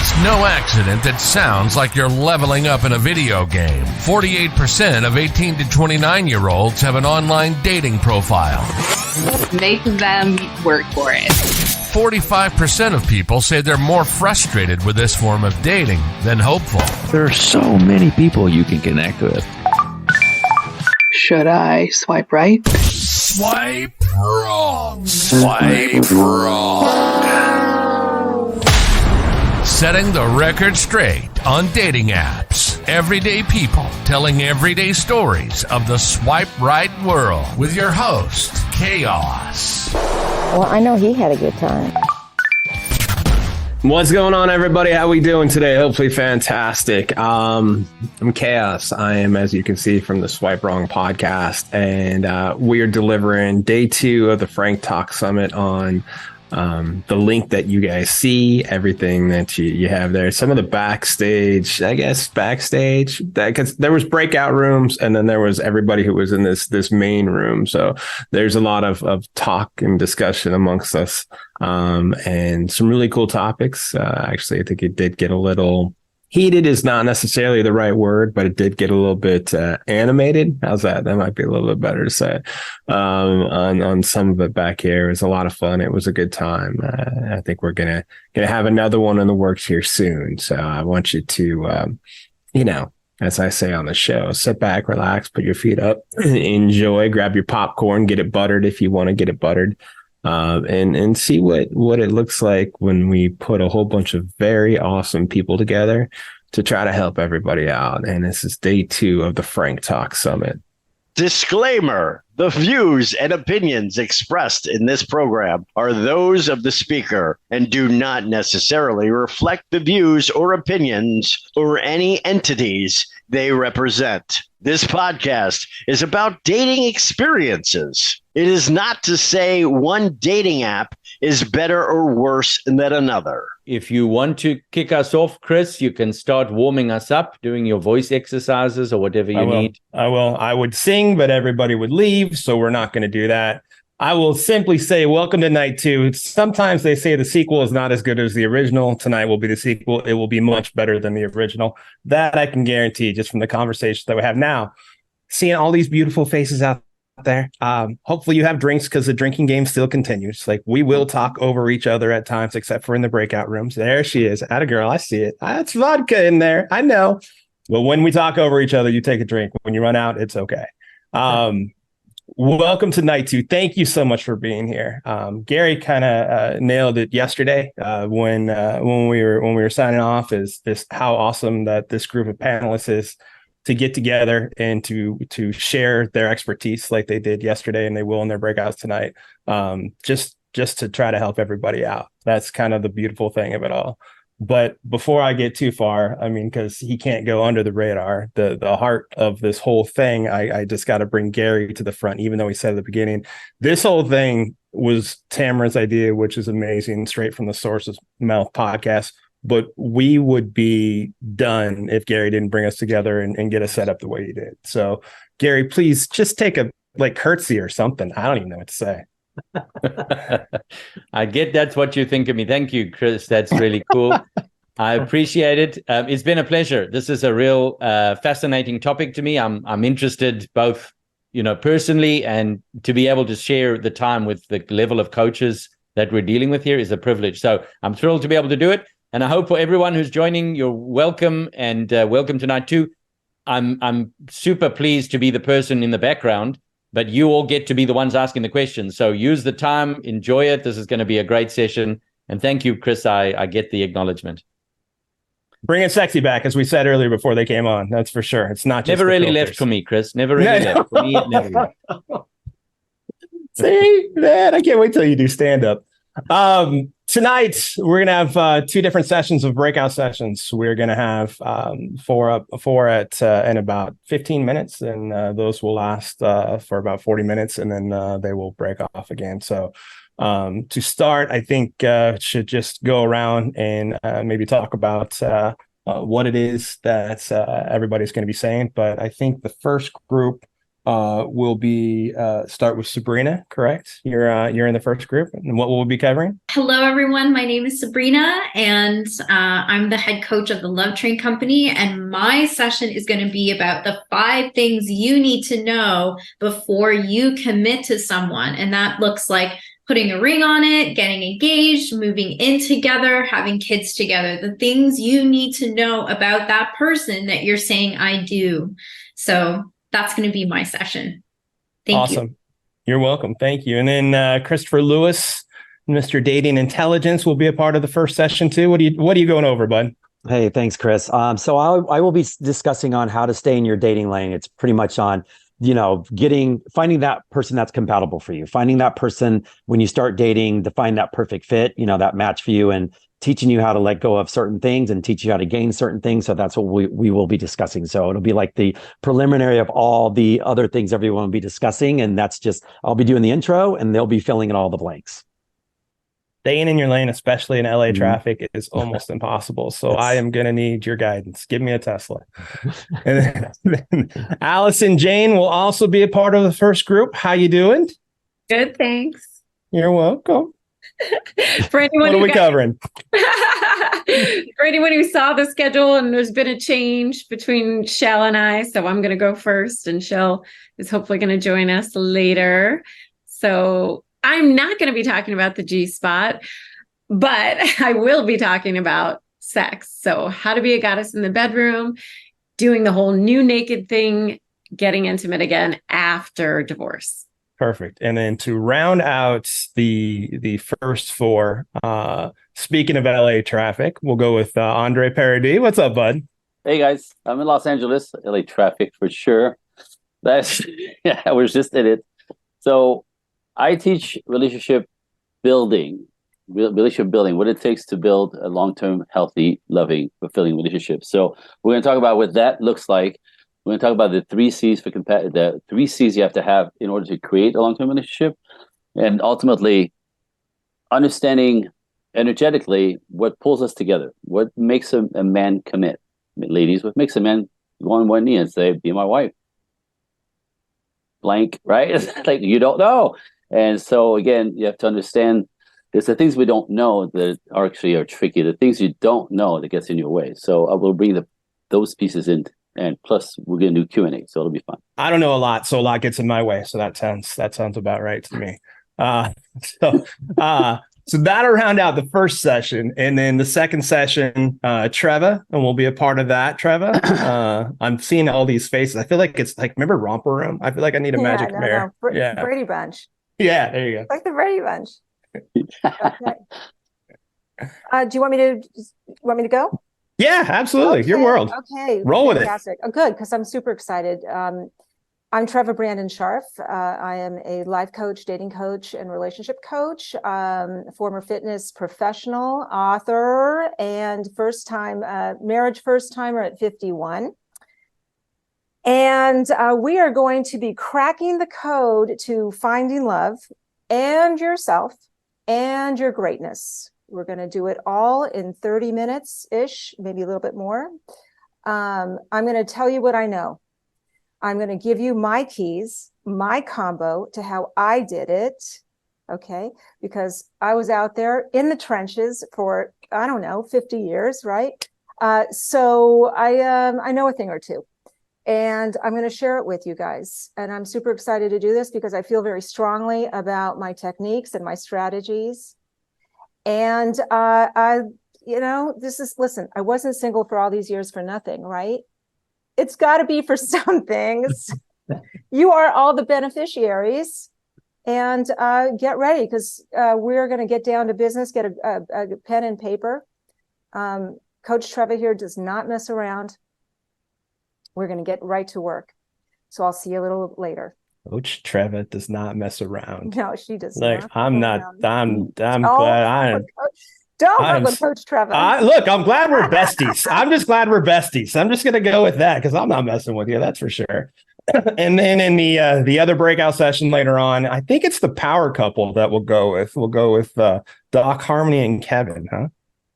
It's no accident that sounds like you're leveling up in a video game. 48% of 18 to 29-year-olds have an online dating profile. Make them work for it. 45% of people say they're more frustrated with this form of dating than hopeful. There are so many people you can connect with. Should I swipe right? Swipe wrong. Swipe wrong. Setting the record straight on dating apps. Everyday people telling everyday stories of the swipe right world with your host, Koss. Well, I know he had a good time. What's going on, everybody? How we doing today? Hopefully fantastic. I'm Koss. I am, as you can see from the Swipe Wrong podcast, and we are delivering day 2 of the Frank Talk Summit on the link that you guys see, everything that you have there. Some of the backstage, because there was breakout rooms, and then there was everybody who was in this main room. So there's a lot of talk and discussion amongst us, and some really cool topics. Actually, I think it did get a little heated is not necessarily the right word, but it did get a little bit animated. How's that? That might be a little bit better to say. On some of it back here, it was a lot of fun. It was a good time. I think we're gonna have another one in the works here soon. So I want you to, as I say on the show, sit back, relax, put your feet up, enjoy, grab your popcorn, get it buttered if you want to get it buttered. And see what it looks like when we put a whole bunch of very awesome people together to try to help everybody out. And this is day 2 of the Frank Talk Summit. Disclaimer: the views and opinions expressed in this program are those of the speaker and do not necessarily reflect the views or opinions or any entities they represent. This podcast is about dating experiences. It is not to say one dating app is better or worse than another. If you want to kick us off, Chris, you can start warming us up, doing your voice exercises or whatever you need. I will. I would sing, but everybody would leave, so we're not going to do that. I will simply say, welcome to night 2. Sometimes they say the sequel is not as good as the original. Tonight will be the sequel. It will be much better than the original. That I can guarantee just from the conversations that we have now. Seeing all these beautiful faces out there. Hopefully you have drinks, because the drinking game still continues. Like, we will talk over each other at times, except for in the breakout rooms. There she is. Atta girl. I see it. That's vodka in there. I know. But when we talk over each other, you take a drink. When you run out, it's okay. Welcome to night 2. Thank you so much for being here. Gary kind of nailed it yesterday when we were signing off. Is this how awesome that this group of panelists is to get together and to share their expertise like they did yesterday, and they will in their breakouts tonight. Just to try to help everybody out. That's kind of the beautiful thing of it all. But before I get too far, I mean, because he can't go under the radar, the heart of this whole thing, I just got to bring Gary to the front, even though he said at the beginning, this whole thing was Tamara's idea, which is amazing, straight from the source's mouth podcast. But we would be done if Gary didn't bring us together and get us set up the way he did. So, Gary, please just take a curtsy or something. I don't even know what to say. I get that's what you think of me. Thank you, Chris. That's really cool. I appreciate it. It's been a pleasure. This is a real fascinating topic to me. I'm interested both, personally, and to be able to share the time with the level of coaches that we're dealing with here is a privilege. So I'm thrilled to be able to do it. And I hope for everyone who's joining, you're welcome, and welcome tonight too. I'm super pleased to be the person in the background, but you all get to be the ones asking the questions. So use the time, enjoy it. This is going to be a great session. And thank you, Chris. I get the acknowledgement. Bringing sexy back, as we said earlier before they came on. That's for sure. It's not just never really left for me, Chris. Never really left for me. Never left. See, man, I can't wait till you do stand up. Tonight we're gonna have 2 different sessions of breakout sessions. We're gonna have 4 at in about 15 minutes, and those will last for about 40 minutes, and then they will break off again. So to start, I think should just go around and maybe talk about what it is that everybody's going to be saying. But I think the first group will be start with Sabrina, correct? You're in the first group, and what will we be covering? Hello, everyone. My name is Sabrina, and I'm the head coach of the Love Train Company. And my session is going to be about the 5 things you need to know before you commit to someone. And that looks like putting a ring on it, getting engaged, moving in together, having kids together, the things you need to know about that person that you're saying I do. So that's going to be my session. Thank you. Awesome. You're welcome. Thank you. And then Christopher Lewis, Mr. Dating Intelligence, will be a part of the first session too. What are you going over, bud? Hey, thanks, Chris. So I will be discussing on how to stay in your dating lane. It's pretty much on, finding that person that's compatible for you, finding that person when you start dating to find that perfect fit, that match for you, and teaching you how to let go of certain things and teach you how to gain certain things. So that's what we will be discussing. So it'll be like the preliminary of all the other things everyone will be discussing. And that's just, I'll be doing the intro and they'll be filling in all the blanks. Staying in your lane, especially in LA traffic, is almost impossible. So I am going to need your guidance. Give me a Tesla. And then Allison Jayne will also be a part of the first group. How you doing? Good, thanks. You're welcome. For anyone what are we covering? For anyone who saw the schedule, and there's been a change between Shell and I, so I'm going to go first, and Shell is hopefully going to join us later. So I'm not going to be talking about the G-spot, but I will be talking about sex. So how to be a goddess in the bedroom, doing the whole new naked thing, getting intimate again after divorce. Perfect. And then to round out the first 4, speaking of LA traffic, we'll go with Andre Paradis. What's up, bud? Hey guys, I'm in Los Angeles. LA traffic for sure. I was just in it. So I teach relationship building, what it takes to build a long-term, healthy, loving, fulfilling relationship. So we're going to talk about what that looks like. We're going to talk about the 3 C's the 3 C's you have to have in order to create a long-term relationship, and ultimately understanding energetically what pulls us together, what makes a man commit. Ladies, what makes a man go on one knee and say, "Be my wife." Blank, right? It's like you don't know. And so again, you have to understand there's the things we don't know that are tricky, the things you don't know that gets in your way. So I will bring those pieces in. And plus, we're going to do Q&A, so it'll be fun. I don't know a lot, so a lot gets in my way. So that sounds about right to me. So that'll round out the first session, and then the second session, Trevor, and we'll be a part of that. Trevor, I'm seeing all these faces. I feel like it's like, remember Romper Room? I feel like I need a magic mirror. No. Brady Bunch. Yeah, there you go. Like the Brady Bunch. Okay. Do you want me to go? Yeah, absolutely. Okay, Your world. Okay. Roll fantastic. with it. Oh, good, because I'm super excited. I'm Trevor Brandon Scharf. I am a life coach, dating coach, and relationship coach, former fitness professional, author, and marriage first timer at 51. And we are going to be cracking the code to finding love and yourself and your greatness. We're going to do it all in 30 minutes-ish, maybe a little bit more. I'm going to tell you what I know. I'm going to give you my keys, my combo to how I did it, okay? Because I was out there in the trenches for, 50 years, right? So I know a thing or two. And I'm going to share it with you guys. And I'm super excited to do this because I feel very strongly about my techniques and my strategies. And listen, I wasn't single for all these years for nothing, right? It's got to be for some things. You are all the beneficiaries, and get ready because we're going to get down to business, get a pen and paper. Coach Trevor here does not mess around. We're going to get right to work. So I'll see you a little later. Coach Trevor does not mess around. No, she does not. I'm glad Don't work with Coach Trevor. Look, I'm glad we're besties. I'm just glad we're besties. I'm just going to go with that because I'm not messing with you. That's for sure. And then in the other breakout session later on, I think it's the power couple that we'll go with. We'll go with Doc, Harmony, and Kevin, huh?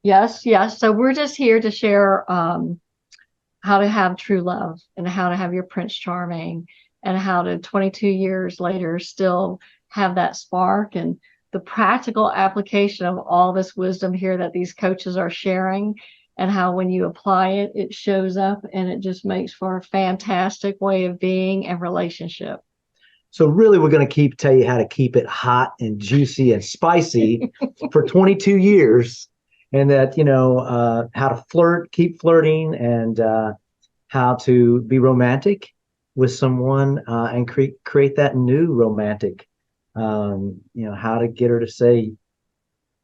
Yes. So we're just here to share how to have true love and how to have your Prince Charming and how to 22 years later still have that spark, and the practical application of all this wisdom here that these coaches are sharing, and how when you apply it, it shows up and it just makes for a fantastic way of being and relationship. So really, we're going to tell you how to keep it hot and juicy and spicy for 22 years, and that, how to flirt, keep flirting, and how to be romantic with someone and create that new romantic, how to get her to say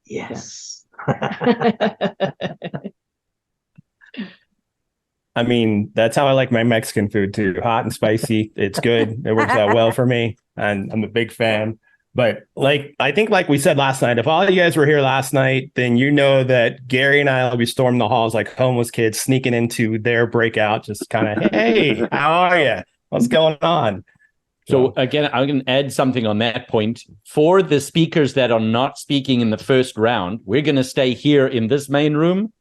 yes. I mean, that's how I like my Mexican food too. Hot and spicy. It's good. It works out well for me. And I'm a big fan. But I think like we said last night, if all you guys were here last night, then you know that Gary and I will be storming the halls like homeless kids, sneaking into their breakout, just kind of, hey, how are you? What's going on? So again, I'm going to add something on that point. For the speakers that are not speaking in the first round, we're going to stay here in this main room,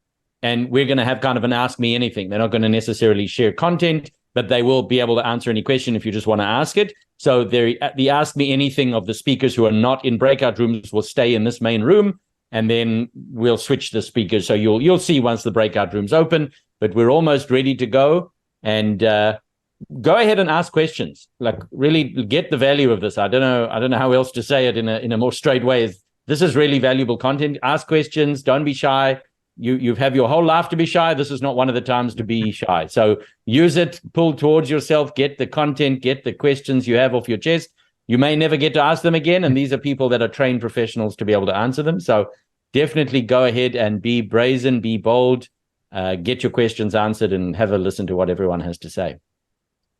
and we're going to have kind of an Ask Me Anything. They're not going to necessarily share content, but they will be able to answer any question if you just want to ask it. So the Ask Me Anything of the speakers who are not in breakout rooms will stay in this main room, and then we'll switch the speakers. So you'll see once the breakout rooms open, but we're almost ready to go. And go ahead and ask questions. Like, really get the value of this. I don't know how else to say it in a more straight way. This is really valuable content. Ask questions. Don't be shy. You have your whole life to be shy. This is not one of the times to be shy. So use it, pull towards yourself, get the content, get the questions you have off your chest. You may never get to ask them again, and these are people that are trained professionals to be able to answer them. So definitely go ahead and be brazen, be bold, get your questions answered, and have a listen to what everyone has to say.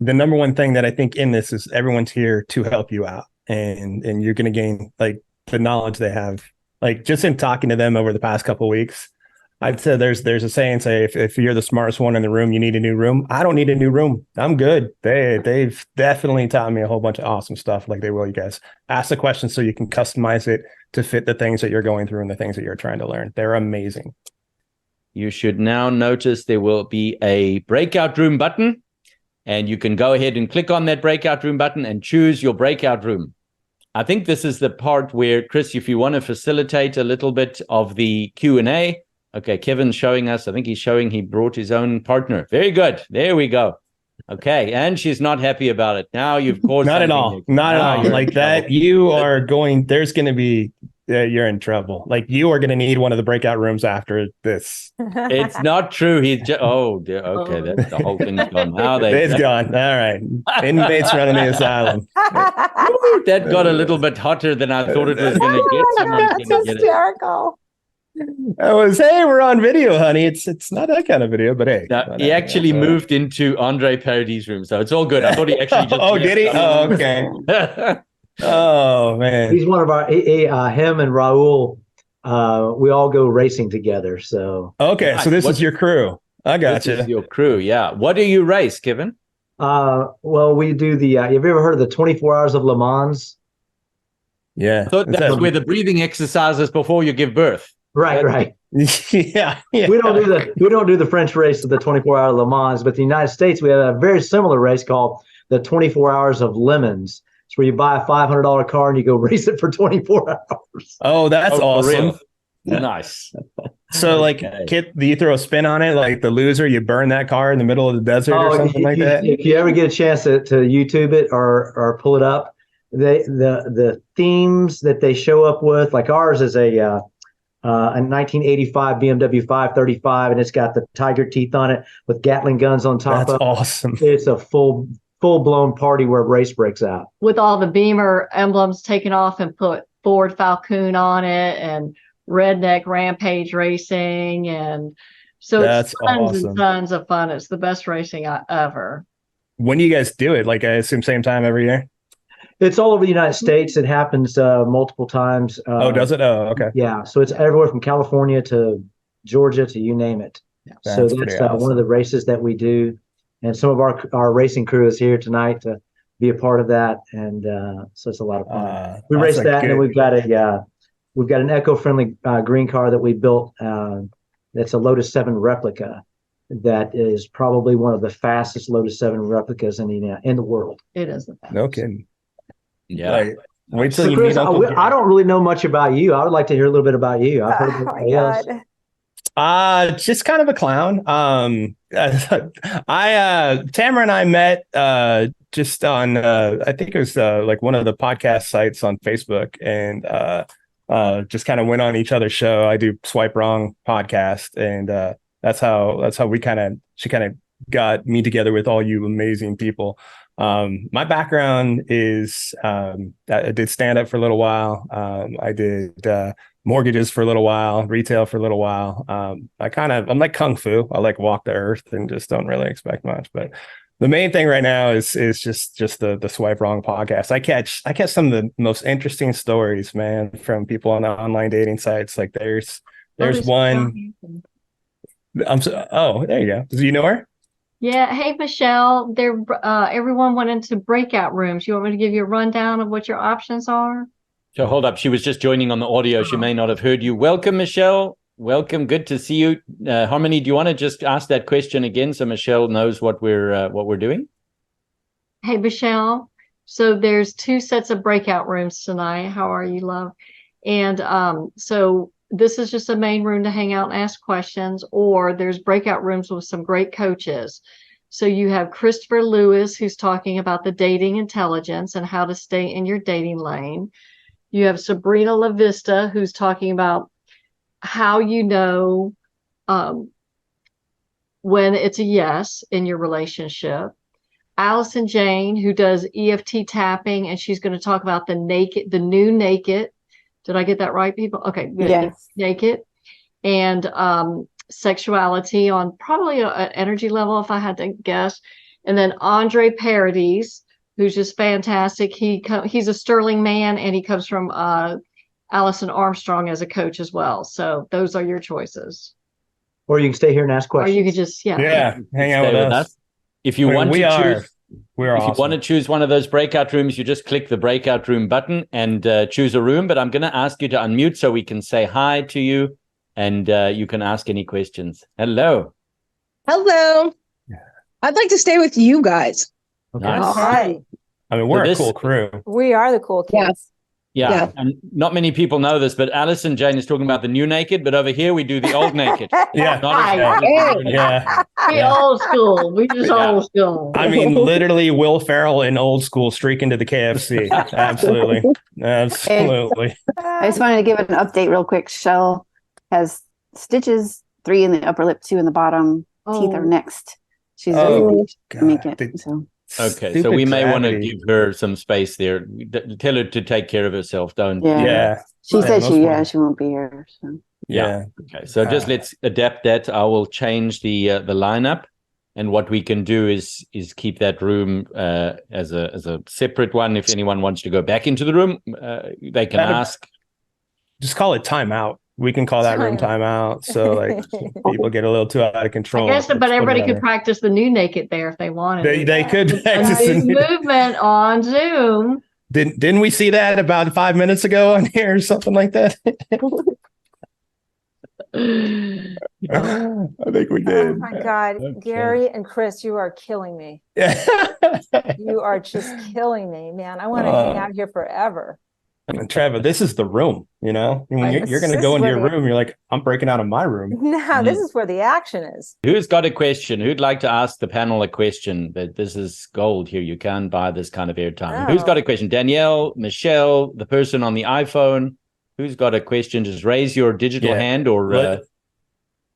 The number one thing that I think in this is everyone's here to help you out, and you're going to gain like the knowledge they have. Like just in talking to them over the past couple of weeks, I'd say there's a saying, if you're the smartest one in the room, you need a new room. I don't need a new room. I'm good. They've definitely taught me a whole bunch of awesome stuff, like they will you guys. Ask the questions so you can customize it to fit the things that you're going through and the things that you're trying to learn. They're amazing. You should now notice there will be a breakout room button, and you can go ahead and click on that breakout room button and choose your breakout room. I think this is the part where, Chris, if you want to facilitate a little bit of the Q&A. Okay, Kevin's showing us. I think he's showing he brought his own partner. Very good. There we go. Okay, and she's not happy about it. Now you've caused not at all. Not at all. Like that, you are going. There's going to be. You're in trouble. Like you are going to need one of the breakout rooms after this. It's not true. He's just. Oh, dear. Okay, that's the whole thing's gone. Now it's gone. All right, inmates running the asylum. That got a little bit hotter than I thought it was going to get. Someone's That's hysterical. I was, hey, we're on video, honey. It's not that kind of video, but hey. No, he actually moved into Andre Paradis' room, so it's all good. I thought he actually just. Oh, did he? Oh, okay. Oh man, he's one of our. Him and Raul, we all go racing together. So okay, so this is your crew. I got you. This is your crew, yeah. What do you race, Kevin? Well, we do the. Have you ever heard of the 24 Hours of Le Mans? Yeah, so that's where the breathing exercises before you give birth. Right. yeah. We don't do the French race of the 24 Hour Le Mans, but the United States we have a very similar race called the 24 Hours of Lemons. It's where you buy a $500 car and you go race it for 24 hours. Oh, that's awesome. Nice. So, like, Kit, do you throw a spin on it? Like the loser, you burn that car in the middle of the desert or something like that? If you ever get a chance to YouTube it or pull it up, the themes that they show up with, like ours is a 1985 BMW 535, and it's got the tiger teeth on it with Gatling guns on top. That's awesome. It's a full-blown party where a race breaks out. With all the Beamer emblems taken off and put Ford Falcon on it, and Redneck Rampage Racing, and so that's it's tons awesome. and tons of fun. It's the best racing ever. When do you guys do it? Like, I assume same time every year? It's all over the United States. It happens multiple times. Oh, does it? Oh, okay. Yeah. So it's everywhere from California to Georgia to you name it. That's so that's awesome. One of the races that we do. And some of our racing crew is here tonight to be a part of that. And so it's a lot of fun. We race that, and then we've got an eco-friendly green car that we built. That's a Lotus 7 replica. that is probably one of the fastest Lotus 7 replicas in the world. It is the fastest. No kidding. Yeah. Like, wait till So you Chris, meet Uncle I don't really know much about you. I would like to hear a little bit about you. I've heard Oh about my else. God. Just kind of a clown. Tamara and I met just on I think it was like one of the podcast sites on Facebook, and just kind of went on each other's show. I do Swipe Wrong podcast, and that's how she kind of got me together with all you amazing people. My background is I did stand up for a little while. I did mortgages for a little while, retail for a little while. I'm like Kung Fu. I like walk the earth and just don't really expect much. But the main thing right now is just the Swipe Wrong podcast. I catch some of the most interesting stories, man, from people on the online dating sites. Like there's one. There you go. Do you know her? Yeah. Hey, Michelle. Everyone went into breakout rooms. You want me to give you a rundown of what your options are? So hold up. She was just joining on the audio. She may not have heard you. Welcome, Michelle. Welcome. Good to see you. Harmony, do you want to just ask that question again so Michelle knows what we're doing? Hey, Michelle. So there's 2 sets of breakout rooms tonight. How are you, love? And so this is just a main room to hang out and ask questions, or there's breakout rooms with some great coaches. So you have Christopher Lewis, who's talking about the dating intelligence and how to stay in your dating lane. You have Sabrina La Vista, who's talking about how you know when it's a yes in your relationship. Allison Jayne, who does EFT tapping, and she's going to talk about the new naked. Did I get that right, people? Okay, good. Yes. Naked. And sexuality on probably an energy level, if I had to guess. And then Andre Paradis, who's just fantastic. He's a sterling man, and he comes from Allison Armstrong as a coach as well. So those are your choices. Or you can stay here and ask questions. Or you could just hang out with us. If you want to awesome. you want to choose one of those breakout rooms, you just click the breakout room button and choose a room. But I'm going to ask you to unmute so we can say hi to you, and you can ask any questions. Hello. Hello. I'd like to stay with you guys. Okay. All right. I mean, we're a cool crew. We are the cool kids. Yeah, and not many people know this, but Allison Jayne is talking about the new naked, but over here we do the old naked. Yeah. We old school. We just old school. I mean, literally Will Ferrell in old school streaking to the KFC. Absolutely. I just wanted to give an update real quick. Shell has stitches, 3 in the upper lip, 2 in the bottom. Teeth are next. She's really make it. Okay, so we may want to give her some space there. Tell her to take care of herself. Don't. Yeah. She said she won't be here. So. Yeah. Okay. So just let's adapt that. I will change the lineup, and what we can do is keep that room as a separate one. If anyone wants to go back into the room, they can ask. Just call it timeout. We can call that room timeout. So like people get a little too out of control. I guess, but everybody could practice the new naked there if they wanted. They could practice the movement on Zoom. Didn't we see that about 5 minutes ago on here or something like that? I think we did. Oh my God, okay. Gary and Chris, you are killing me. You are just killing me, man. I want to hang out here forever. And Trevor, this is the room, you know, when you're going to go into your room, you're like, I'm breaking out of my room. No, this is where the action is. Who's got a question? Who'd like to ask the panel a question? But this is gold here. You can't buy this kind of airtime. Oh. Who's got a question? Danielle, Michelle, the person on the iPhone. Who's got a question? Just raise your digital hand or...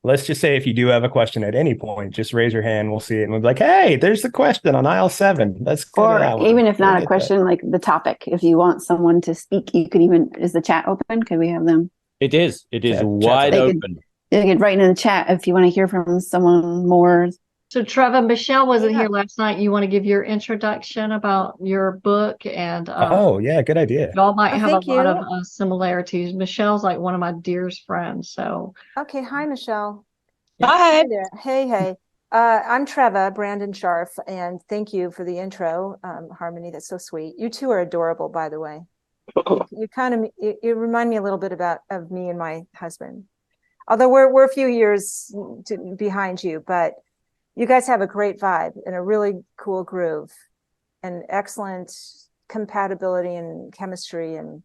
Let's just say if you do have a question at any point, just raise your hand. We'll see it. And we'll be like, hey, there's the question on aisle 7. That's good. Or even if not a question, like the topic. If you want someone to speak, you could even, is the chat open? Could we have them? It is. It is wide open. They could write in the chat if you want to hear from someone more. So Trevor, Michelle wasn't here last night. You want to give your introduction about your book and good idea. Y'all might have a lot of similarities. Michelle's like one of my dearest friends. So hi, Michelle. Hi. There. Hey. I'm Treva, Brandon Scharf, and thank you for the intro, Harmony. That's so sweet. You two are adorable, by the way. You remind me a little bit of me and my husband. Although we're a few years behind you, but you guys have a great vibe and a really cool groove and excellent compatibility and chemistry. And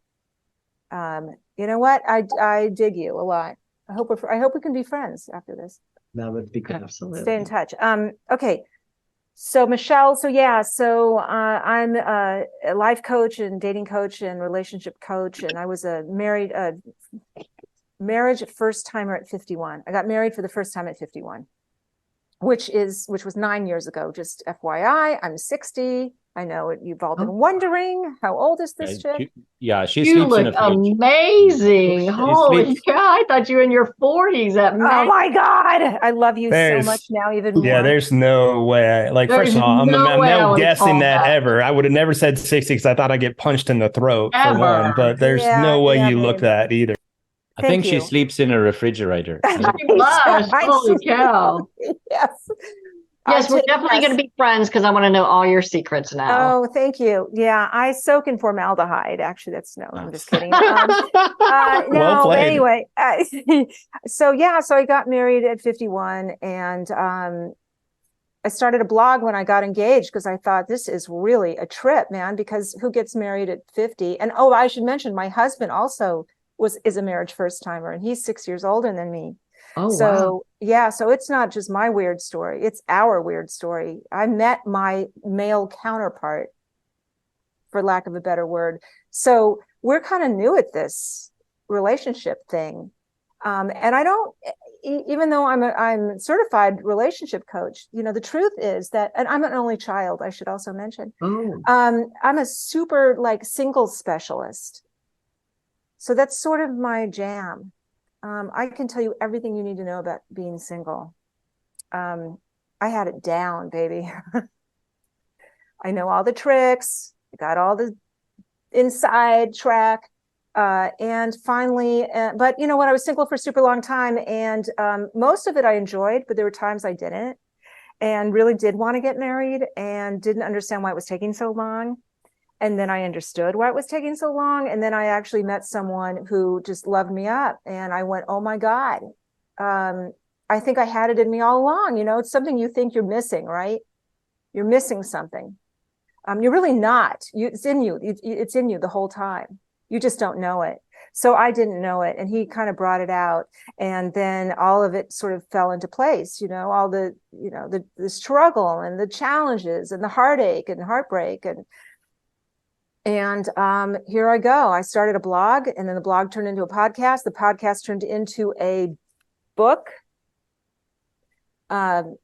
you know what? I dig you a lot. I hope we can be friends after this. That would be good. Absolutely. Stay in touch. Okay. So Michelle, I'm a life coach and dating coach and relationship coach. And I was a marriage first timer at 51. I got married for the first time at 51, which was 9 years ago. Just FYI, I'm 60. I know you've all been wondering, how old is this chick? She You sleeps in look a fridge. amazing. Holy cow. I thought you were in your 40s. Oh my God. I love you so much now, even more. Yeah, there's no way. First of all, I'm no guessing that ever. I would have never said 60 because I thought I'd get punched in the throat for one, but there's no way you look that either. I think she sleeps in a refrigerator. She must. Holy cow. Yes. Yes, we're definitely going to be friends because I want to know all your secrets now. Oh, thank you. Yeah, I soak in formaldehyde. Actually, I'm just kidding. Anyway. So I got married at 51 and I started a blog when I got engaged because I thought this is really a trip, man, because who gets married at 50? And I should mention my husband also is a marriage first timer and he's 6 years older than me. Oh, so wow. yeah, so it's not just my weird story, it's our weird story. I met my male counterpart, for lack of a better word. So we're kind of new at this relationship thing. And I don't, even though I'm a certified relationship coach, the truth is that, and I'm an only child, I should also mention, I'm a super single specialist. So that's sort of my jam. I can tell you everything you need to know about being single. I had it down, baby. I know all the tricks, got all the inside track. And finally, but you know what? I was single for a super long time and most of it I enjoyed, but there were times I didn't and really did want to get married and didn't understand why it was taking so long. And then I understood why it was taking so long. And then I actually met someone who just loved me up. And I went, oh my God, I think I had it in me all along. It's something you think you're missing, right? You're missing something. You're really not. It's in you. It's in you the whole time. You just don't know it. So I didn't know it. And he kind of brought it out. And then all of it sort of fell into place, all the struggle and the challenges and the heartache and heartbreak and here I go. I started a blog and then the blog turned into a podcast. The podcast turned into a book. Here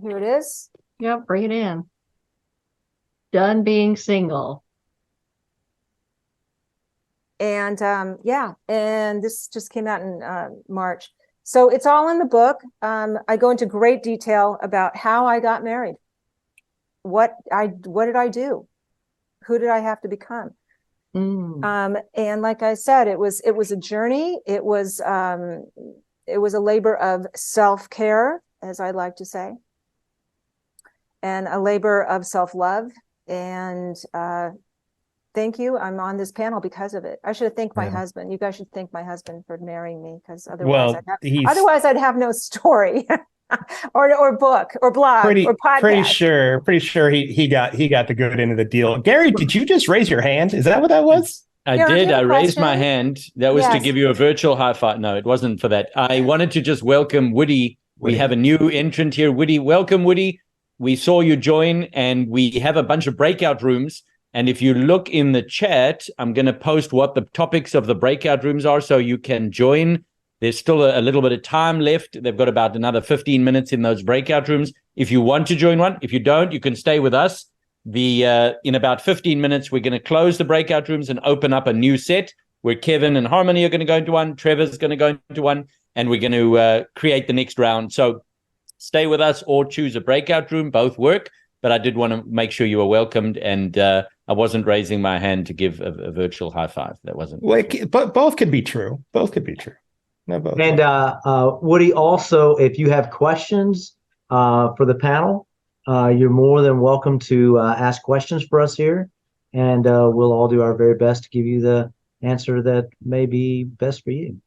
it is. Yeah, bring it in. Done Being Single. And and this just came out in March. So it's all in the book. I go into great detail about how I got married. What did I do? Who did I have to become? And like I said, it was a journey. It was a labor of self-care, as I like to say, and a labor of self-love. And thank you. I'm on this panel because of it. I should have thanked my husband. You guys should thank my husband for marrying me, because otherwise I'd have no story. or book or blog or podcast. Pretty sure he got the good end of the deal. Gary, did you just raise your hand? Is that what that was? I did. I raised my hand. That was to give you a virtual high five. No, it wasn't for that. I wanted to just welcome Woody. We have a new entrant here. Woody, welcome, Woody. We saw you join and we have a bunch of breakout rooms. And if you look in the chat, I'm going to post what the topics of the breakout rooms are so you can join. There's still a little bit of time left. They've got about another 15 minutes in those breakout rooms. If you want to join one, if you don't, you can stay with us. In about 15 minutes, we're going to close the breakout rooms and open up a new set where Kevin and Harmony are going to go into one, Trevor's going to go into one, and we're going to create the next round. So stay with us or choose a breakout room. Both work, but I did want to make sure you were welcomed, and I wasn't raising my hand to give a virtual high five. That wasn't. But both could be true. Both could be true. No, both. And Woody, also, if you have questions for the panel, you're more than welcome to ask questions for us here, and we'll all do our very best to give you the answer that may be best for you.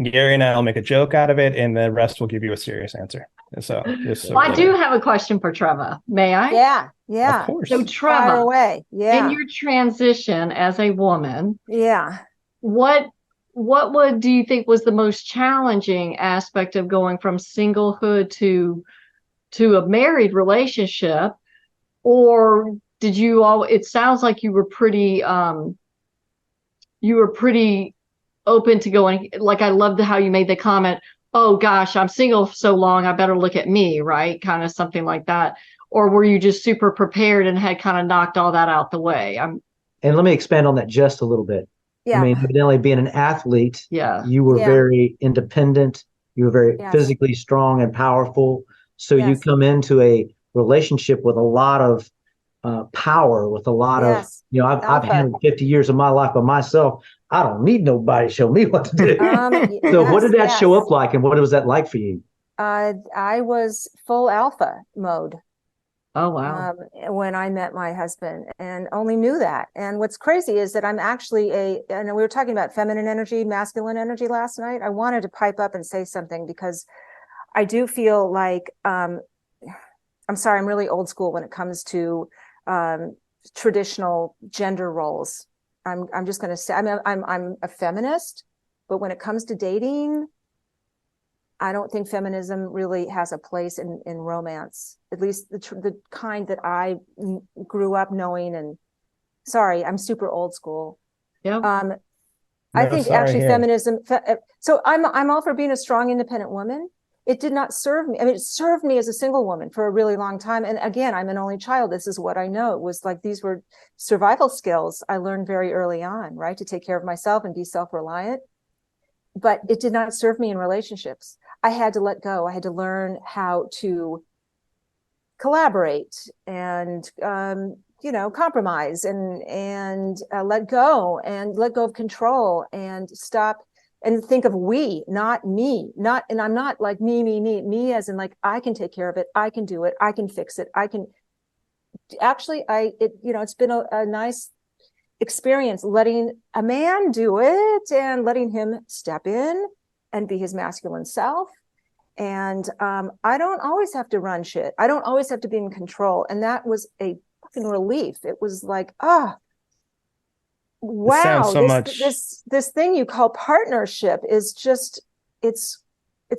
Gary and I will make a joke out of it, and the rest will give you a serious answer. So, well, I do have a question for Trevor. May I? Yeah. Of course. So, Trevor, Fire away. Yeah. in your transition as a woman, what do you think was the most challenging aspect of going from singlehood to a married relationship? Or did you all, it sounds like you were pretty open to going, like, I loved how you made the comment, oh gosh, I'm single so long, I better look at me, right? Kind of something like that. Or were you just super prepared and had kind of knocked all that out the way? And let me expand on that just a little bit. I mean, evidently being an athlete, you were very independent. You were very physically strong and powerful. So you come into a relationship with a lot of power, with a lot of, I've handled 50 years of my life by myself. I don't need nobody to show me what to do. So what did that show up like, and what was that like for you? I was full alpha mode. Oh, wow. When I met my husband, and only knew that. And what's crazy is that I'm actually and we were talking about feminine energy, masculine energy last night. I wanted to pipe up and say something because I do feel like, I'm sorry, I'm really old school when it comes to traditional gender roles. I'm just going to say, I'm a feminist, but when it comes to dating, I don't think feminism really has a place in romance, at least the kind that I grew up knowing. And sorry, I'm super old school. I think actually feminism. So I'm all for being a strong, independent woman. It did not serve me. I mean, it served me as a single woman for a really long time. And again, I'm an only child. This is what I know. It was like, these were survival skills I learned very early on, right? To take care of myself and be self-reliant. But it did not serve me in relationships. I had to let go. I had to learn how to collaborate and, compromise and let go of control and stop and think of we, not me, and I'm not like me as in like, I can take care of it. I can do it. I can fix it. I can actually, it's been a nice experience letting a man do it and letting him step in and be his masculine self. And I don't always have to run shit. I don't always have to be in control. And that was a fucking relief. It was like, wow, this thing you call partnership is just, it's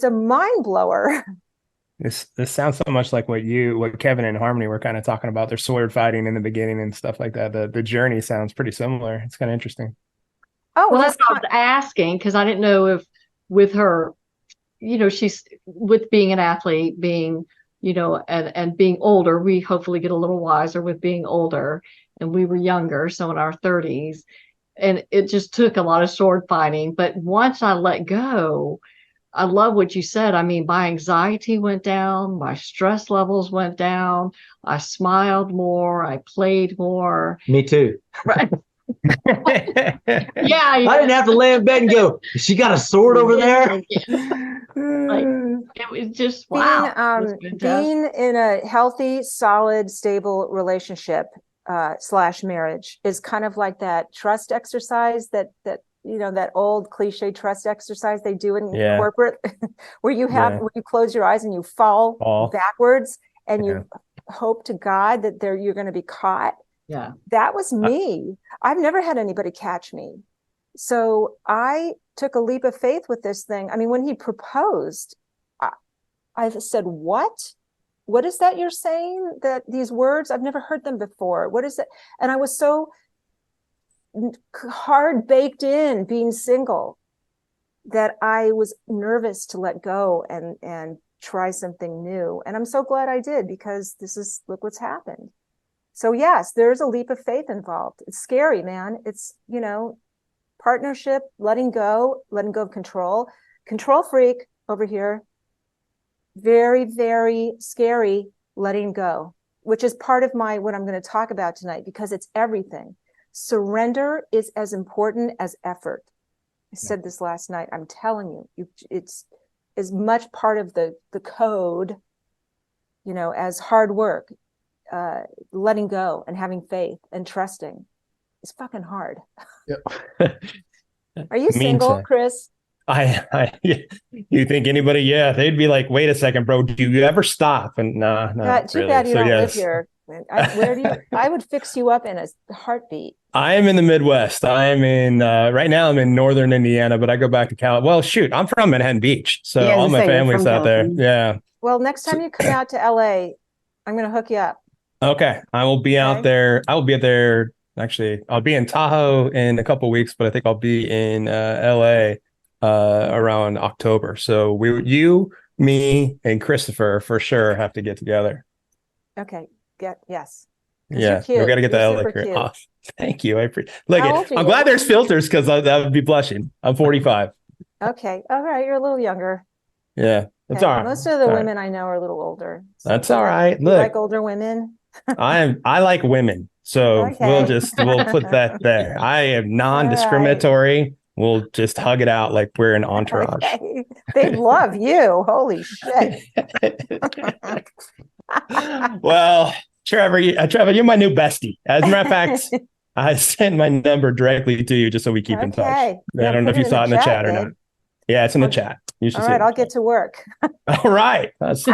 a mind blower. This sounds so much like what Kevin and Harmony were kind of talking about, their sword fighting in the beginning and stuff like that. The journey sounds pretty similar. It's kind of interesting. Oh, well, that's what I was asking, because I didn't know if with her, she's with being an athlete, being, and being older, we hopefully get a little wiser with being older, and we were younger, so in our 30s, and it just took a lot of sword fighting. But once I let go, I love what you said. I mean, my anxiety went down, my stress levels went down, I smiled more, I played more. Me too. Right. I didn't have to lay in bed and go, she got a sword over there. Like, it was just wow. Being in a healthy, solid, stable relationship / marriage is kind of like that trust exercise that that old cliche trust exercise they do in corporate, where where you close your eyes and you fall backwards and you hope to God that you're going to be caught. Yeah, that was me. I've never had anybody catch me. So I took a leap of faith with this thing. I mean, when he proposed, I said, what is that you're saying? That these words, I've never heard them before. What is it? And I was so hard baked in being single that I was nervous to let go and try something new. And I'm so glad I did, because look what's happened. So yes, there's a leap of faith involved. It's scary, man. It's, partnership, letting go of control freak over here. Very, very scary letting go, which is part of what I'm going to talk about tonight, because it's everything. Surrender is as important as effort. I said this last night. I'm telling you, it's as much part of the code, as hard work. Letting go and having faith and trusting is fucking hard. Yep. Are you single, Chris? You think anybody? Yeah, they'd be like, "Wait a second, bro. Do you ever stop?" And no, Too really. bad you So, don't yes. live here. Where do you? I would fix you up in a heartbeat. I am in the Midwest. I am in right now. I'm in northern Indiana, but I go back to Cal. Well, shoot, I'm from Manhattan Beach, so Yeah, I all was my gonna say, you're family's from out there. California. Yeah. Well, next time you come out to LA, I'm going to hook you up. Okay, I will be out there. I will be out there. Actually, I'll be in Tahoe in a couple of weeks, but I think I'll be in LA around October. So you, me, and Christopher for sure have to get together. Okay. Yes. Yeah, we got to get the LA career off. Thank you. I'm glad there's filters because that would be blushing. I'm 45. Okay. All right. You're a little younger. Yeah, that's all right. Most of the women I know are a little older. So that's all right. You like older women? I like women, so we'll put that there. I am non-discriminatory. Right. We'll just hug it out like we're an entourage. Okay. They love you. Holy shit. Well, Trevor, you're my new bestie. As a matter of fact, I sent my number directly to you just so we keep in touch. I don't know if you saw it in the chat or not. Yeah, it's in the chat. All right, I'll get to work. All right. That's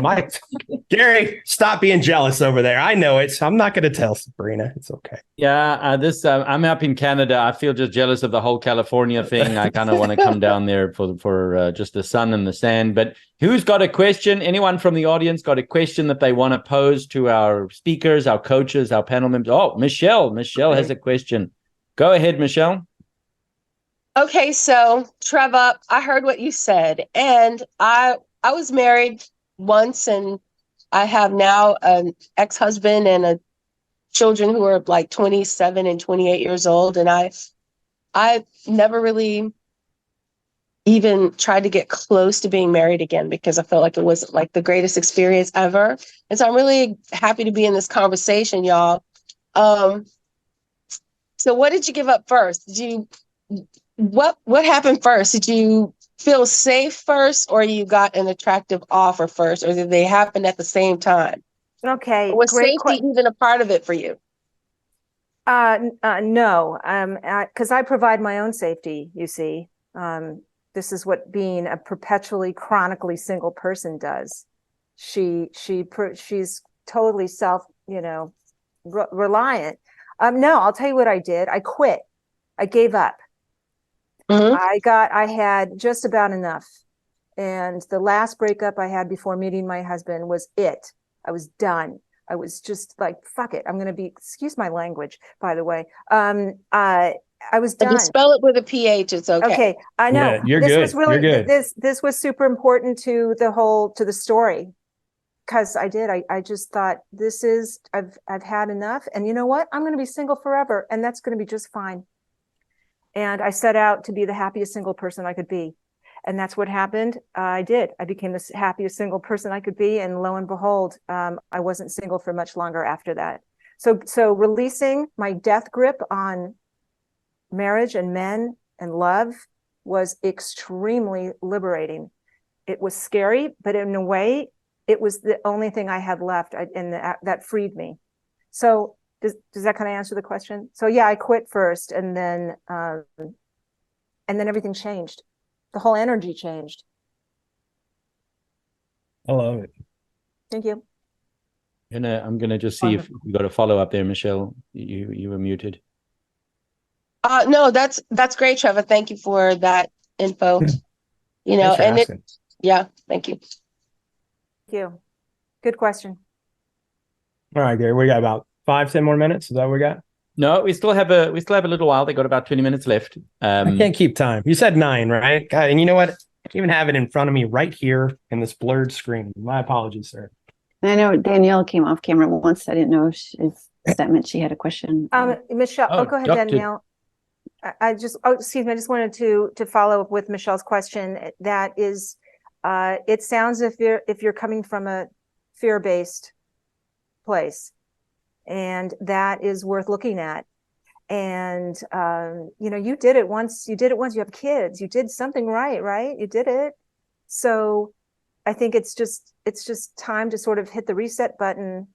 Gary, stop being jealous over there. I know it. I'm not going to tell Sabrina. It's okay. Yeah, I'm up in Canada. I feel just jealous of the whole California thing. I kind of want to come down there for just the sun and the sand. But who's got a question? Anyone from the audience got a question that they want to pose to our speakers, our coaches, our panel members? Oh, Michelle. Michelle has a question. Go ahead, Michelle. Okay, so Trevor, I heard what you said, and I was married once, and I have now an ex-husband and children who are like 27 and 28 years old, and I never really even tried to get close to being married again because I felt like it was like the greatest experience ever, and so I'm really happy to be in this conversation, y'all. So what did you give up first? What happened first? Did you feel safe first, or you got an attractive offer first, or did they happen at the same time? Okay. Was safety even a part of it for you? No, because I provide my own safety, you see. This is what being a perpetually, chronically single person does. She's totally reliant. No, I'll tell you what I did. I quit. I gave up. Mm-hmm. I had just about enough. And the last breakup I had before meeting my husband was it. I was done. I was just like, fuck it. I'm going to be, excuse my language, by the way. I was done. If you spell it with a PH, it's okay. Okay. I know. Yeah, you're good. You're good. This was super important to the story. Cause I just thought I've had enough. And you know what? I'm going to be single forever. And that's going to be just fine. And I set out to be the happiest single person I could be. And that's what happened. I did. I became the happiest single person I could be. And lo and behold, I wasn't single for much longer after that. So releasing my death grip on marriage and men and love was extremely liberating. It was scary, but in a way, it was the only thing I had left, and that freed me. So does that kind of answer the question? So yeah, I quit first, and then everything changed. The whole energy changed. I love it. Thank you. I'm gonna just see if you got a follow up there, Michelle. You were muted. No, that's great, Trevor. Thank you for that info. Thank you. Thank you. Good question. All right, Gary, we got about 5-10 more minutes. Is that what we got? No, we still have a little while. They got about 20 minutes left. I can't keep time. You said 9, right? God, and you know what? I even have it in front of me right here in this blurred screen. My apologies, sir. I know Danielle came off camera once. I didn't know if that meant she had a question. Michelle, go ahead, Danielle. I just wanted to follow up with Michelle's question. That is, it sounds if you're coming from a fear-based place, and that is worth looking at. And you did it once. You have kids. You did something right? You did it. So I think it's just time to sort of hit the reset button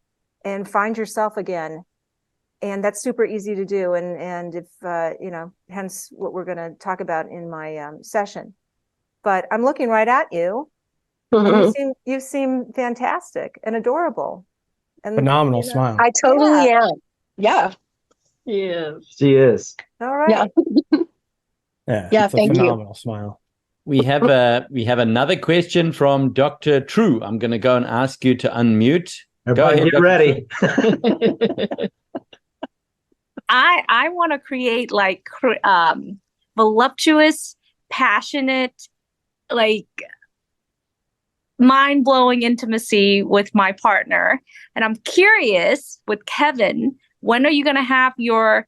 and find yourself again. And that's super easy to do. And if hence what we're going to talk about in my session. but I'm looking right at you. And you seem fantastic and adorable. And phenomenal smile. I totally am. Yeah. Yes. She is. All right. Yeah, it's a thank you. phenomenal smile. We have another question from Dr. True. I'm going to go and ask you to unmute. Everybody go ahead, get ready. I want to create like voluptuous, passionate, like mind-blowing intimacy with my partner. And I'm curious with Kevin, when are you going to have your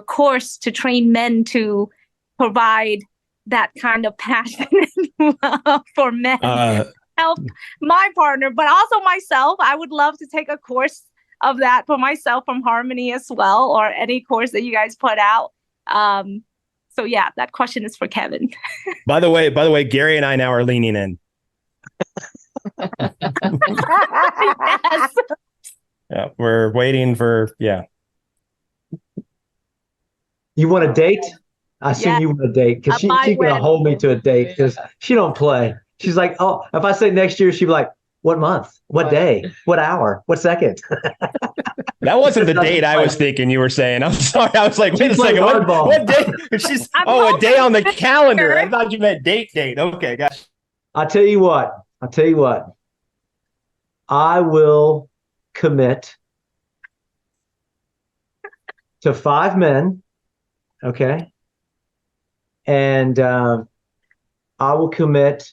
course to train men to provide that kind of passion for men? Help my partner, but also myself. I would love to take a course of that for myself from Harmony as well, or any course that you guys put out. So yeah, that question is for Kevin. By the way, Gary and I now are leaning in. Yes. Yeah, we're waiting for, You want a date? I assume Yeah. you want a date because she's gonna hold me to a date because she don't play. She's like, oh, if I say next year, she'd be like, what month? What day? What hour? What second? That wasn't the date I was thinking you were saying. I'm sorry. I was like, wait a second. What day? She's a day on the calendar. I thought you meant date. Okay, gosh. I'll tell you what. I will commit to 5 men. Okay. And I will commit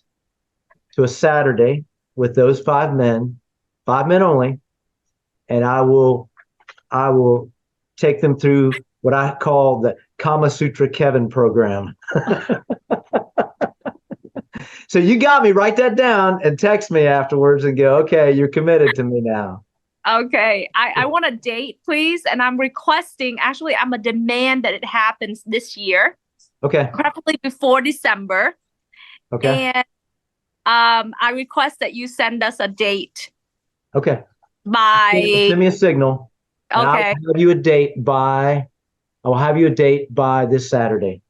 to a Saturday with those 5 men only. And I will take them through what I call the Kama Sutra Kevin program. So you got me. Write that down and text me afterwards and go, okay, you're committed to me now. Okay. I want a date, please. And I'm requesting, actually, I'm a demand that it happens this year. Okay. Preferably before December. Okay. And I request that you send us a date. Okay. By send me a signal. Okay. I'll have you a date by this Saturday.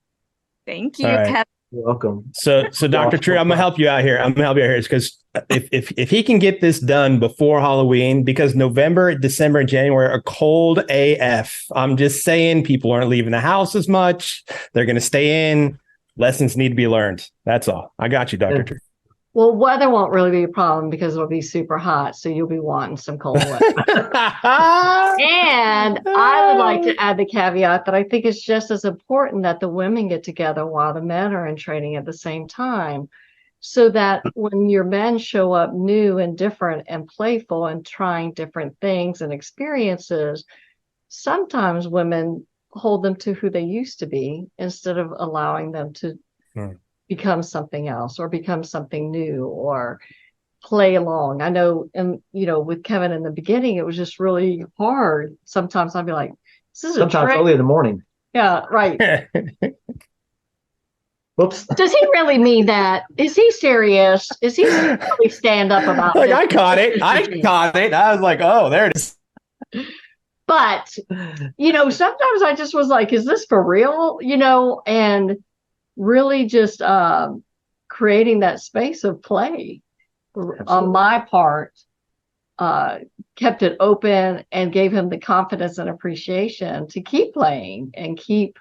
Thank you, Right. Kevin. You're welcome. So Dr. True, I'm gonna help you out here. Because if he can get this done before Halloween, because November, December, and January are cold AF. I'm just saying, people aren't leaving the house as much. They're gonna stay in. Lessons need to be learned. That's all. I got you, Dr. True. Well, weather won't really be a problem because it'll be super hot. So you'll be wanting some cold weather. And I would like to add the caveat that I think it's just as important that the women get together while the men are in training at the same time, so that when your men show up new and different and playful and trying different things and experiences, sometimes women hold them to who they used to be instead of allowing them to become something else or become something new or play along. I know, and with Kevin in the beginning, it was just really hard. Sometimes I'd be like, this is sometimes early in the morning. Yeah, right. Whoops. Does he really mean that? Is he serious? Is he really stand up about Like, this? I caught it. I was like, oh, there it is. But, sometimes I just was like, is this for real? And really just creating that space of play on my part, kept it open and gave him the confidence and appreciation to keep playing and keep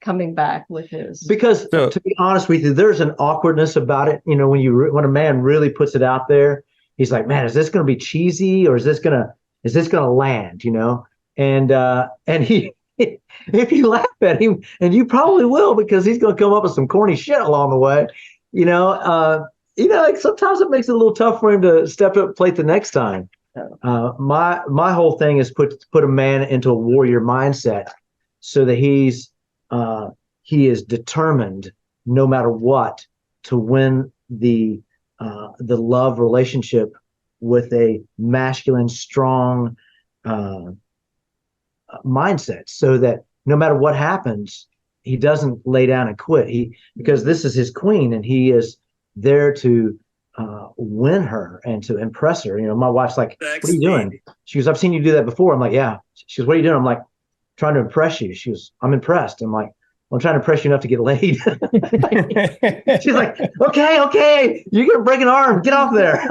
coming back with his. Because to be honest with you, there's an awkwardness about it. When a man really puts it out there, he's like, man, is this going to be cheesy or is this going to land, and he, if you laugh at him, and you probably will, because he's going to come up with some corny shit along the way, like sometimes it makes it a little tough for him to step up plate the next time. My whole thing is put a man into a warrior mindset so that he is determined no matter what to win the love relationship with a masculine, strong mindset, so that no matter what happens, he doesn't lay down and quit. Because this is his queen, and he is there to win her and to impress her. My wife's like, "What are you doing?" She goes, "I've seen you do that before." I'm like, "Yeah." She goes, "What are you doing?" I'm like, "Trying to impress you." She goes, "I'm impressed." I'm like, I'm trying to impress you enough to get laid. She's like, okay, you're going to break an arm. Get off there.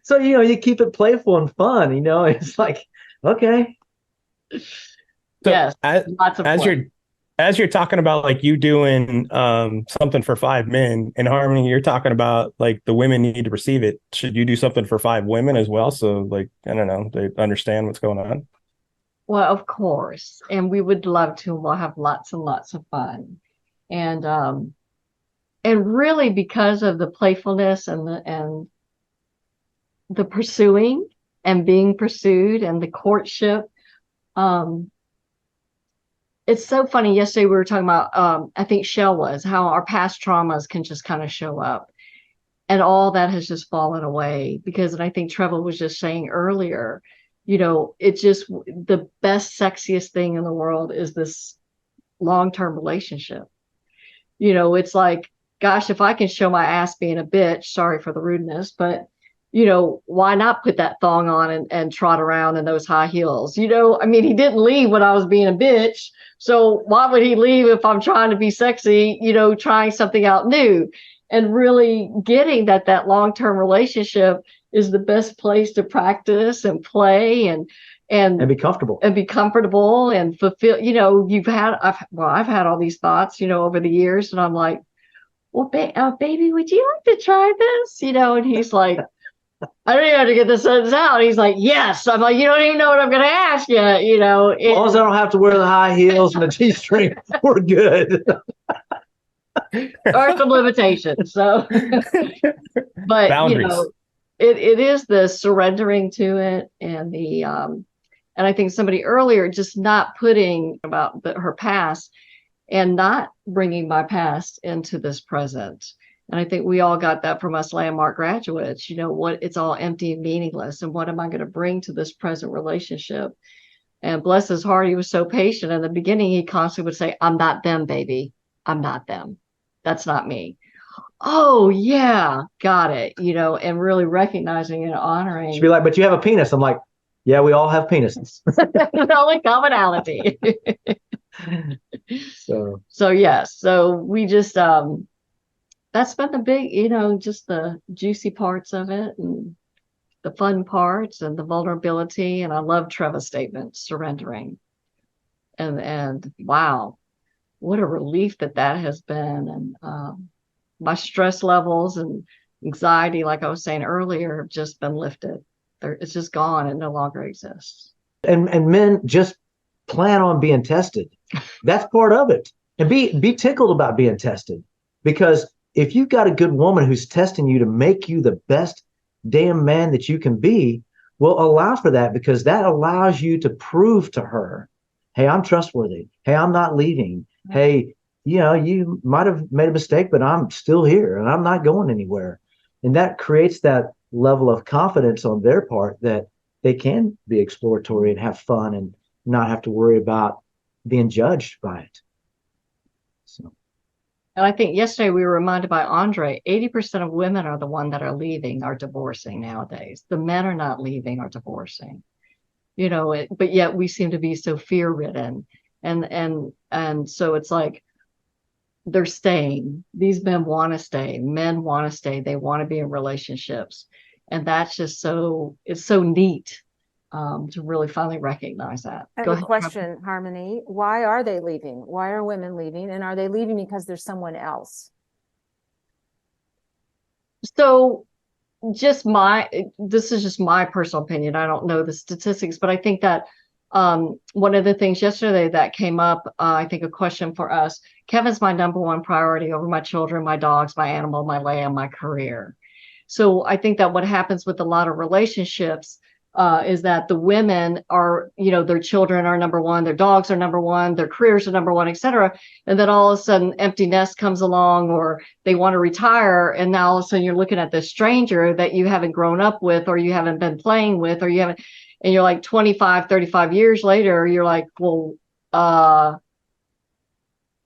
So, you keep it playful and fun, it's like, okay. So yes, lots of fun. As you're talking about like you doing something for 5 men in Harmony, you're talking about like the women need to receive it. Should you do something for 5 women as well? So like, I don't know, they understand what's going on. Well, of course. And we would love to. We'll have lots and lots of fun. And really because of the playfulness and the pursuing and being pursued and the courtship, it's so funny. Yesterday we were talking about, I think Shell was, how our past traumas can just kind of show up. And all that has just fallen away because, and I think Trevor was just saying earlier, it's just the best, sexiest thing in the world is this long-term relationship. It's like, gosh, if I can show my ass being a bitch, sorry for the rudeness, but why not put that thong on and trot around in those high heels? He didn't leave when I was being a bitch. So why would he leave if I'm trying to be sexy, trying something out new? And really getting that long-term relationship is the best place to practice and play and be comfortable and fulfill, I've had all these thoughts, over the years, and I'm like, well, baby, would you like to try this? And he's like, I don't even have to get the sentence out. He's like, yes. I'm like, you don't even know what I'm going to ask you. As long as I don't have to wear the high heels and the G-string, we're good. There are some limitations. So, but boundaries. It is the surrendering to it and the and I think somebody earlier just not putting about her past and not bringing my past into this present. And I think we all got that from us landmark graduates, what it's all empty and meaningless. And what am I going to bring to this present relationship? And bless his heart, he was so patient. In the beginning, he constantly would say, I'm not them, baby. I'm not them. That's not me. Oh, yeah, got it. And really recognizing and honoring. She'd be like, but you have a penis. I'm like, yeah, we all have penises. The only commonality. So yes. So we just, that's been the big, just the juicy parts of it and the fun parts and the vulnerability. And I love Trevor's statement, surrendering. And wow, what a relief that has been. And my stress levels and anxiety, like I was saying earlier, have just been lifted. It's just gone. It no longer exists. And men just plan on being tested. That's part of it. And be tickled about being tested, because if you've got a good woman who's testing you to make you the best damn man that you can be, well, allow for that, because that allows you to prove to her, hey, I'm trustworthy. Hey, I'm not leaving. Hey, you might have made a mistake, but I'm still here and I'm not going anywhere. And that creates that level of confidence on their part that they can be exploratory and have fun and not have to worry about being judged by it. So. And I think yesterday we were reminded by Andre, 80% of women are the one that are leaving, are divorcing nowadays. The men are not leaving or divorcing, but yet we seem to be so fear ridden. And so it's like, they're staying. These men want to stay. Men want to stay. They want to be in relationships. And that's just it's so neat to really finally recognize that. I have a question, Harmony. Why are they leaving? Why are women leaving? And are they leaving because there's someone else? So this is just my personal opinion. I don't know the statistics, but I think that one of the things yesterday that came up, I think a question for us, Kevin's my number one priority over my children, my dogs, my animal, my land, my career. So I think that what happens with a lot of relationships is that the women are, their children are number one, their dogs are number one, their careers are number one, et cetera. And then all of a sudden empty nest comes along, or they want to retire. And now all of a sudden you're looking at this stranger that you haven't grown up with, or you haven't been playing with, or you haven't, and you're like 25, 35 years later, you're like, well,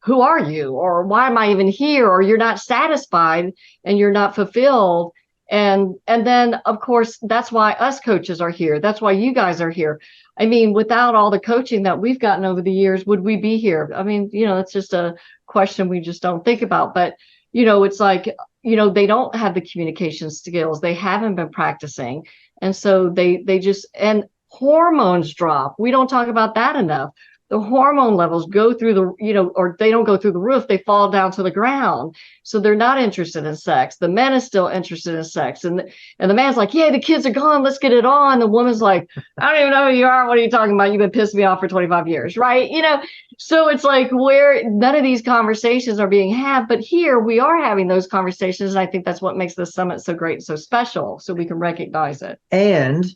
who are you? Or why am I even here? Or you're not satisfied and you're not fulfilled. And then of course, that's why us coaches are here. That's why you guys are here. I mean, without all the coaching that we've gotten over the years, would we be here? I mean, it's just a question we just don't think about. But, it's like, they don't have the communication skills. They haven't been practicing. And so they just, and hormones drop. We don't talk about that enough. The hormone levels go through the, or they don't go through the roof, they fall down to the ground. So they're not interested in sex. The man is still interested in sex. And the man's like, yeah, the kids are gone, let's get it on. The woman's like, I don't even know who you are. What are you talking about? You've been pissing me off for 25 years, right? So it's like where none of these conversations are being had, but here we are having those conversations. And I think that's what makes this summit so great and so special, so we can recognize it. And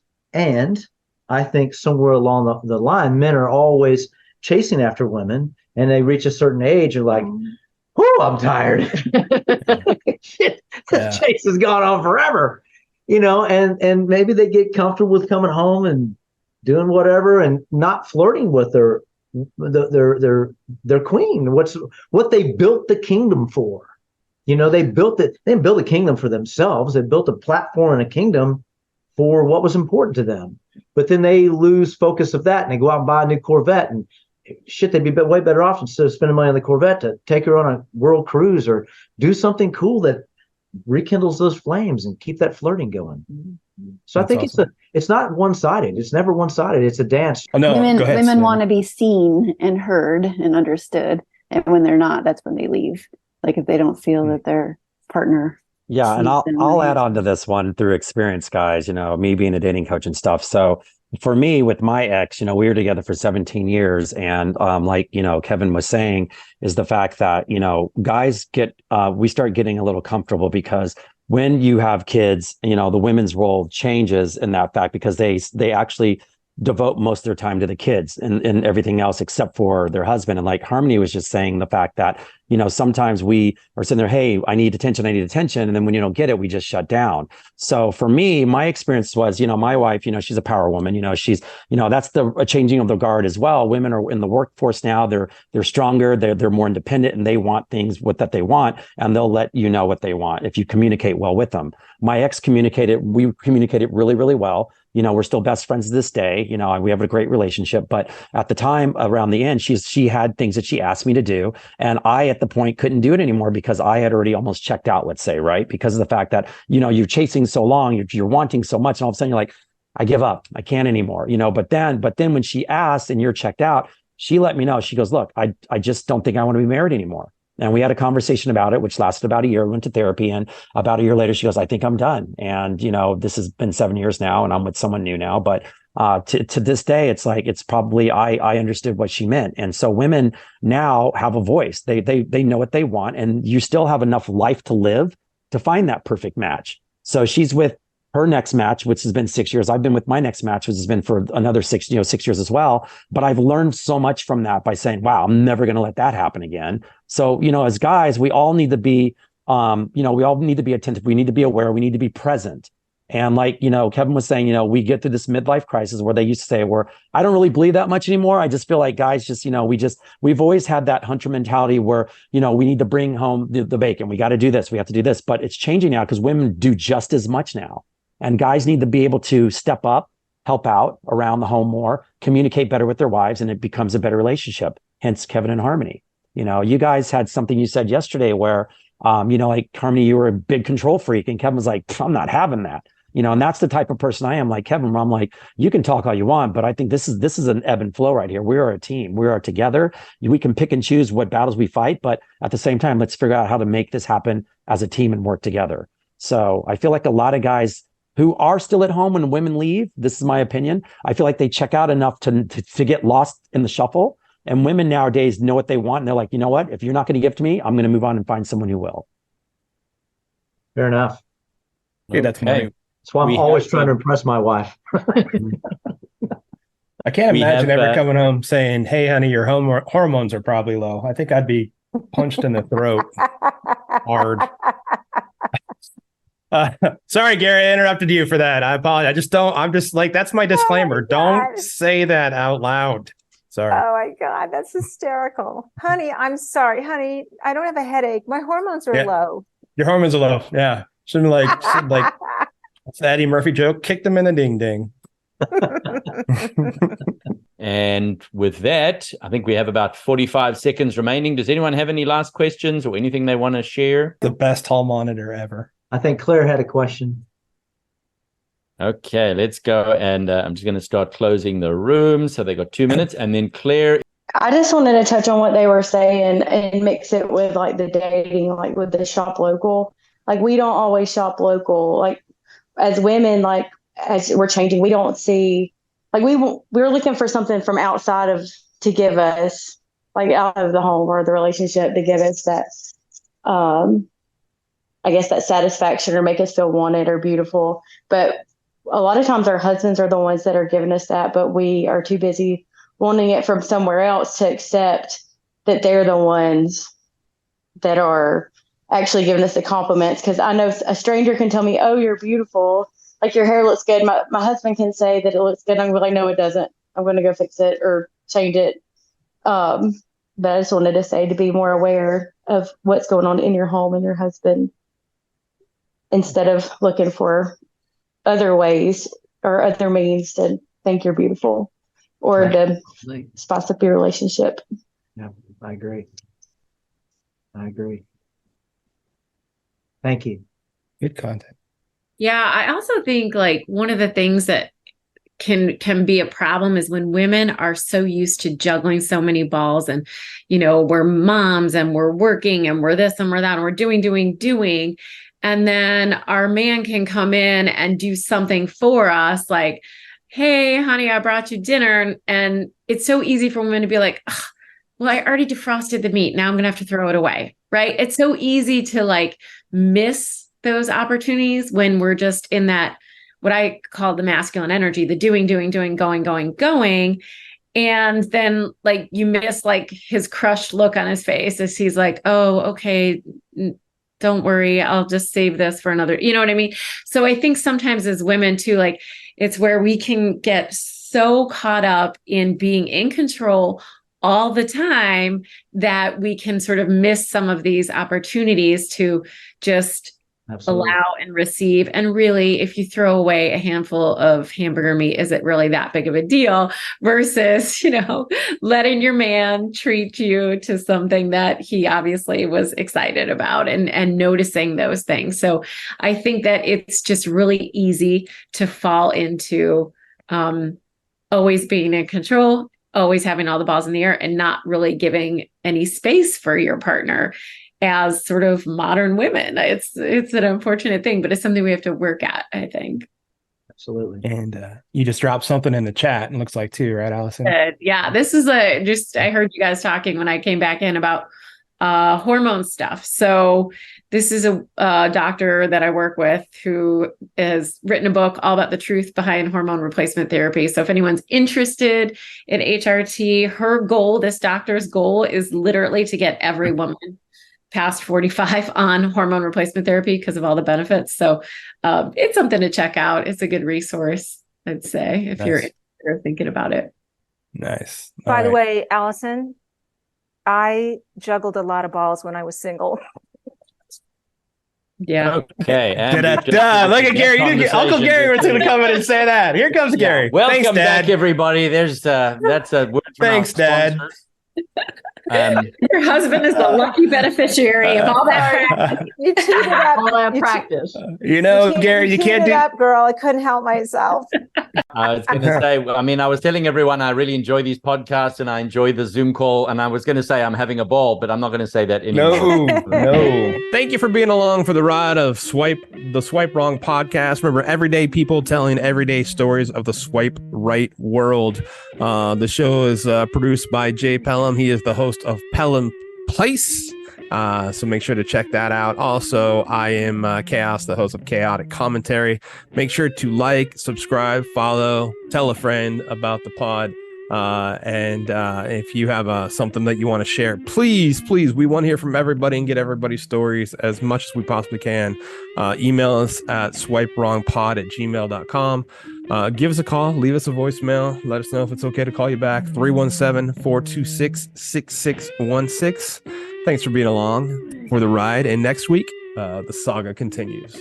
I think somewhere along the line, men are always chasing after women, and they reach a certain age, you're like, whoo, I'm tired. Shit, this chase has gone on forever, and maybe they get comfortable with coming home and doing whatever and not flirting with their queen, what they built the kingdom for. They didn't build a kingdom for themselves. They built a platform and a kingdom for what was important to them. But then they lose focus of that, and they go out and buy a new Corvette, and shit, they'd be way better off, instead of spending money on the Corvette, to take her on a world cruise or do something cool that rekindles those flames and keep that flirting going. So I think awesome. It's not one-sided. It's never one-sided. It's a dance. Oh, no, women want to be seen and heard and understood. And when they're not, that's when they leave. Like if they don't feel that their partner. Yeah. And I'll add on to this one through experience, guys, me being a dating coach and stuff. So for me, with my ex, we were together for 17 years. And like, Kevin was saying, is the fact that, guys we start getting a little comfortable, because when you have kids, the women's role changes in that fact, because they actually devote most of their time to the kids and everything else except for their husband. And like Harmony was just saying, the fact that, sometimes we are sitting there, hey, I need attention. And then when you don't get it, we just shut down. So for me, my experience was, my wife, she's a power woman, she's, that's a changing of the guard as well. Women are in the workforce now. They're stronger. They're more independent, and they want things that they want, and they'll let you know what they want if you communicate well with them. My ex we communicated really, really well. We're still best friends to this day. We have a great relationship, but at the time around the end, she had things that she asked me to do. And I, at the point, couldn't do it anymore, because I had already almost checked out, let's say, right? Because of the fact that, you're chasing so long, you're wanting so much. And all of a sudden you're like, I give up. I can't anymore, but then when she asked and you're checked out, she let me know. She goes, look, I just don't think I want to be married anymore. And we had a conversation about it, which lasted about a year. We went to therapy, and about a year later, she goes, I think I'm done. And, this has been 7 years now, and I'm with someone new now. But to this day, it's like, it's probably, I understood what she meant. And so women now have a voice. They know what they want, and you still have enough life to live to find that perfect match. So she's with her next match, which has been 6 years. I've been with my next match, which has been for another 6 years as well. But I've learned so much from that by saying, wow, I'm never going to let that happen again. So, as guys, we all need to be, we all need to be attentive. We need to be aware. We need to be present. And like, Kevin was saying, we get through this midlife crisis where they used to say, I don't really believe that much anymore. I just feel like guys just, we've always had that hunter mentality where, we need to bring home the bacon. We got to do this. We have to do this. But it's changing now, because women do just as much now. And guys need to be able to step up, help out around the home more, communicate better with their wives, and it becomes a better relationship. Hence Kevin and Harmony. You guys had something you said yesterday where, like Harmony, you were a big control freak, and Kevin was like, I'm not having that. And that's the type of person I am, like Kevin, where I'm like, you can talk all you want, but I think this is an ebb and flow right here. We are a team. We are together. We can pick and choose what battles we fight, but at the same time, let's figure out how to make this happen as a team and work together. So I feel like a lot of guys who are still at home when women leave, this is my opinion, I feel like they check out enough to get lost in the shuffle. And women nowadays know what they want. And they're like, you know what? If you're not going to give to me, I'm going to move on and find someone who will. Fair enough. Hey, that's funny. That's why I'm always trying to impress my wife. I can't imagine ever coming home saying, hey, honey, your hormones are probably low. I think I'd be punched in the throat hard. Sorry, Gary, I interrupted you for that. I apologize. I'm just like, that's my disclaimer. Don't say that out loud. Sorry. Oh my God, that's hysterical. Honey, I'm sorry. Honey, I don't have a headache. My hormones are low. Your hormones are low. Yeah. Shouldn't like what's the Eddie Murphy joke? Kicked him in the ding ding. And with that, I think we have about 45 seconds remaining. Does anyone have any last questions or anything they want to share? The best hall monitor ever. I think Claire had a question. Okay, let's go. And I'm just going to start closing the room. So they got 2 minutes. And then Claire. I just wanted to touch on what they were saying and mix it with like the dating, like with the shop local. Like we don't always shop local. Like as women, like as we're changing, we don't see, like we're looking for something from outside of to give us, like out of the home or the relationship to give us that, I guess that satisfaction or make us feel wanted or beautiful. But a lot of times our husbands are the ones that are giving us that, but we are too busy wanting it from somewhere else to accept that they're the ones that are actually giving us the compliments. Because I know a stranger can tell me, oh, you're beautiful. Like your hair looks good. My husband can say that it looks good. I'm like, no, it doesn't. I'm going to go fix it or change it. But I just wanted to say to be more aware of what's going on in your home and your husband instead of looking for other ways or other means to think you're beautiful or to spice up your relationship. Yeah, I agree. Thank you. Good content. Yeah, I also think like one of the things that can be a problem is when women are so used to juggling so many balls and, you know, we're moms and we're working and we're this and we're that and we're doing. And then our man can come in and do something for us like, hey, honey, I brought you dinner. And it's so easy for women to be like, well, I already defrosted the meat. Now I'm going to have to throw it away. Right. It's so easy to like miss those opportunities when we're just in that, what I call the masculine energy, the doing, going. And then like you miss like his crushed look on his face as he's like, oh, okay, don't worry, I'll just save this for another, you know what I mean? So I think sometimes as women too, like it's where we can get so caught up in being in control all the time that we can sort of miss some of these opportunities to just allow and receive. And really, if you throw away a handful of hamburger meat, is it really that big of a deal versus, you know, letting your man treat you to something that he obviously was excited about and noticing those things. So I think that it's just really easy to fall into always being in control, always having all the balls in the air and not really giving any space for your partner. As sort of modern women, it's an unfortunate thing, but it's something we have to work at, I think. Absolutely. And you just dropped something in the chat, it looks like too, right, Allison? Yeah, this is I heard you guys talking when I came back in about hormone stuff. So this is a doctor that I work with who has written a book all about the truth behind hormone replacement therapy. So if anyone's interested in HRT, her goal, this doctor's goal, is literally to get every woman past 45 on hormone replacement therapy because of all the benefits. So it's something to check out. It's a good resource, I'd say, if you're thinking about it. Nice. By the way, Allison, I juggled a lot of balls when I was single. Yeah. Okay. Look at Gary. Uncle Gary was going to come in and say that. Here comes Gary. Welcome Thanks, Dad. back, everybody. There's that's a word from Thanks, Dad. Your husband is the lucky beneficiary of all that practice. You cheated up. All that practice. You know, Gary, you can't do up, girl. I couldn't help myself. I was going to say, I was telling everyone I really enjoy these podcasts and I enjoy the Zoom call. And I was going to say I'm having a ball, but I'm not going to say that anymore. No. Thank you for being along for the ride of the Swipe Wrong podcast. Remember, everyday people telling everyday stories of the swipe right world. The show is produced by Jay Pelham. He is the host of Pelham Place. So make sure to check that out. Also, I am Chaos, the host of Chaotic Commentary. Make sure to like, subscribe, follow, tell a friend about the pod. And if you have something that you want to share, please, we want to hear from everybody and get everybody's stories as much as we possibly can. Email us at swipewrongpod@gmail.com. Give us a call, leave us a voicemail. Let us know if it's okay to call you back. 317-426-6616. Thanks for being along for the ride. And next week, the saga continues.